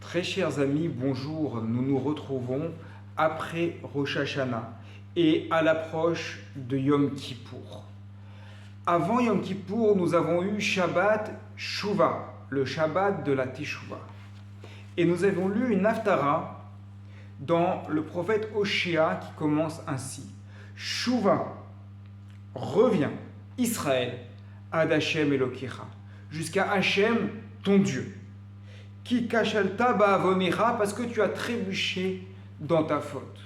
Très chers amis, bonjour. Nous nous retrouvons après Rosh Hashanah et à l'approche de Yom Kippour. Avant Yom Kippour, nous avons eu Shabbat Shuvah, le Shabbat de la Teshuvah. Et nous avons lu une Haftara dans le prophète Hoshea qui commence ainsi. Shuvah, reviens, Israël, ad Hashem Elokecha, jusqu'à Hashem, ton Dieu. Ki kashalta ba'avonecha, parce que tu as trébuché dans ta faute.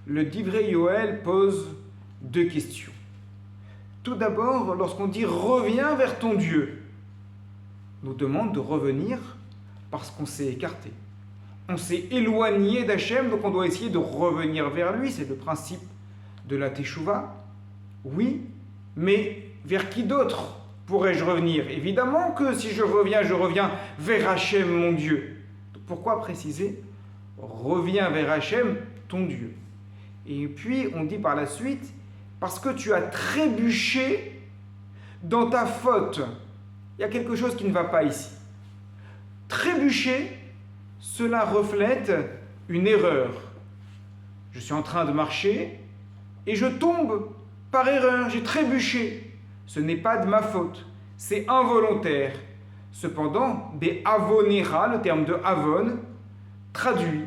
Le Divrei Yoel pose deux questions. Tout d'abord, lorsqu'on dit reviens vers ton Dieu, nous demande de revenir parce qu'on s'est écarté. On s'est éloigné d'Hachem, donc on doit essayer de revenir vers lui. C'est le principe de la Teshuvah. Oui, mais vers qui d'autre pourrais-je revenir? Évidemment que si je reviens vers Hachem, mon Dieu. Pourquoi préciser reviens vers Hachem, ton Dieu? Et puis on dit par la suite, parce que tu as trébuché dans ta faute. Il y a quelque chose qui ne va pas ici. Trébucher, cela reflète une erreur. Je suis en train de marcher et je tombe par erreur, j'ai trébuché. Ce n'est pas de ma faute, c'est involontaire. Cependant, be'avonera, le terme de avon, traduit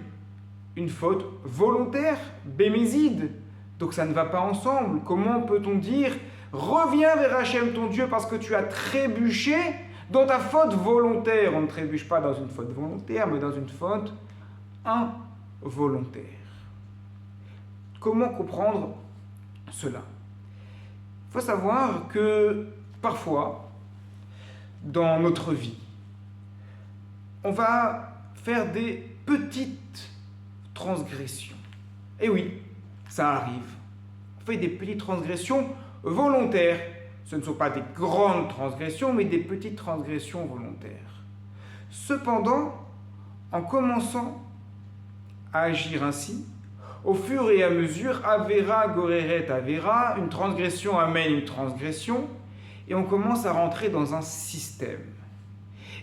une faute volontaire, bémézide. Donc ça ne va pas ensemble. Comment peut-on dire reviens vers Hachem ton Dieu parce que tu as trébuché dans ta faute volontaire? On ne trébuche pas dans une faute volontaire, mais dans une faute involontaire. Comment comprendre cela? Il faut savoir que parfois, dans notre vie, on va faire des petites transgressions. Et oui, ça arrive. On fait des petites transgressions volontaires. Ce ne sont pas des grandes transgressions, mais des petites transgressions volontaires. Cependant, en commençant à agir ainsi, au fur et à mesure, Avera goreret Avera, une transgression amène une transgression, et on commence à rentrer dans un système.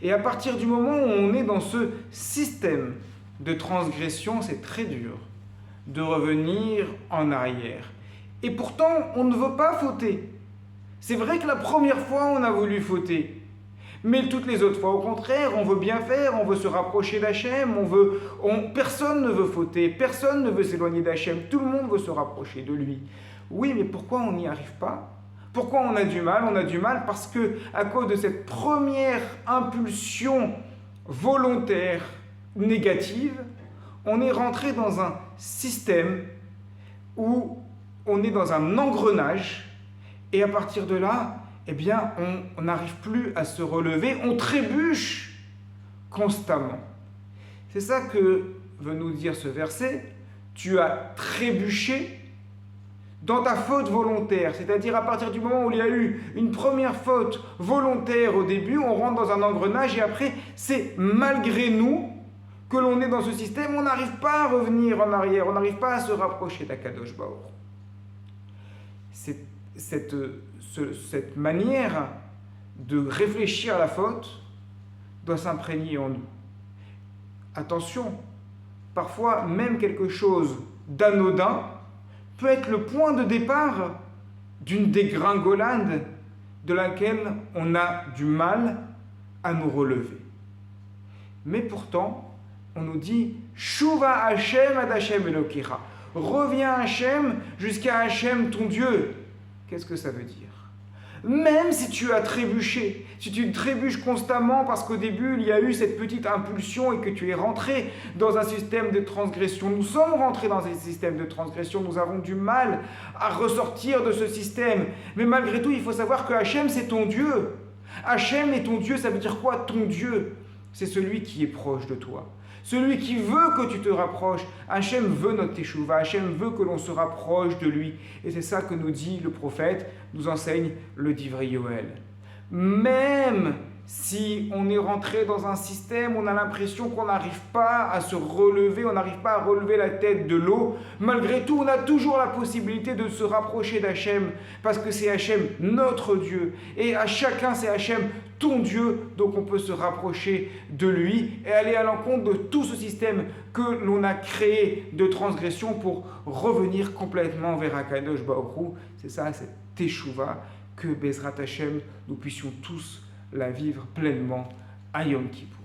Et à partir du moment où on est dans ce système de transgression, c'est très dur de revenir en arrière. Et pourtant, on ne veut pas fauter. C'est vrai que la première fois, on a voulu fauter. Mais toutes les autres fois, au contraire, on veut bien faire, on veut se rapprocher d'Hachem, personne ne veut fauter, personne ne veut s'éloigner d'Hachem, tout le monde veut se rapprocher de lui. Oui, mais pourquoi on n'y arrive pas? Pourquoi on a du mal? On a du mal parce que, à cause de cette première impulsion volontaire négative, on est rentré dans un système où on est dans un engrenage, et à partir de là, eh bien, on n'arrive plus à se relever, on trébuche constamment. C'est ça que veut nous dire ce verset. Tu as trébuché dans ta faute volontaire, c'est-à-dire à partir du moment où il y a eu une première faute volontaire au début, on rentre dans un engrenage et après, c'est malgré nous que l'on est dans ce système, on n'arrive pas à revenir en arrière, on n'arrive pas à se rapprocher d'Akadosh Baruch. Cette manière de réfléchir à la faute doit s'imprégner en nous. Attention, parfois même quelque chose d'anodin peut être le point de départ d'une dégringolade de laquelle on a du mal à nous relever. Mais pourtant, on nous dit « Shuva Hashem ad Hashem Elokecha » reviens à Hachem jusqu'à Hachem ton Dieu. Qu'est-ce que ça veut dire? Même si tu as trébuché, si tu trébuches constamment parce qu'au début il y a eu cette petite impulsion et que tu es rentré dans un système de transgression, nous sommes rentrés dans un système de transgression, nous avons du mal à ressortir de ce système. Mais malgré tout, il faut savoir que Hachem c'est ton Dieu. Hachem est ton Dieu, ça veut dire quoi? Ton Dieu, c'est celui qui est proche de toi. Celui qui veut que tu te rapproches. Hachem veut notre Teshuvah, Hachem veut que l'on se rapproche de lui. Et c'est ça que nous dit le prophète, nous enseigne le Divrei Yoel. Même si on est rentré dans un système, on a l'impression qu'on n'arrive pas à se relever, on n'arrive pas à relever la tête de l'eau, malgré tout, on a toujours la possibilité de se rapprocher d'Hachem, parce que c'est Hachem notre Dieu, et à chacun c'est Hachem ton Dieu, donc on peut se rapprocher de lui et aller à l'encontre de tout ce système que l'on a créé de transgression pour revenir complètement vers Akadosh Baruch Hu. C'est ça, cette Teshuvah, que Bezrat Hachem, nous puissions tous la vivre pleinement à Yom Kippour.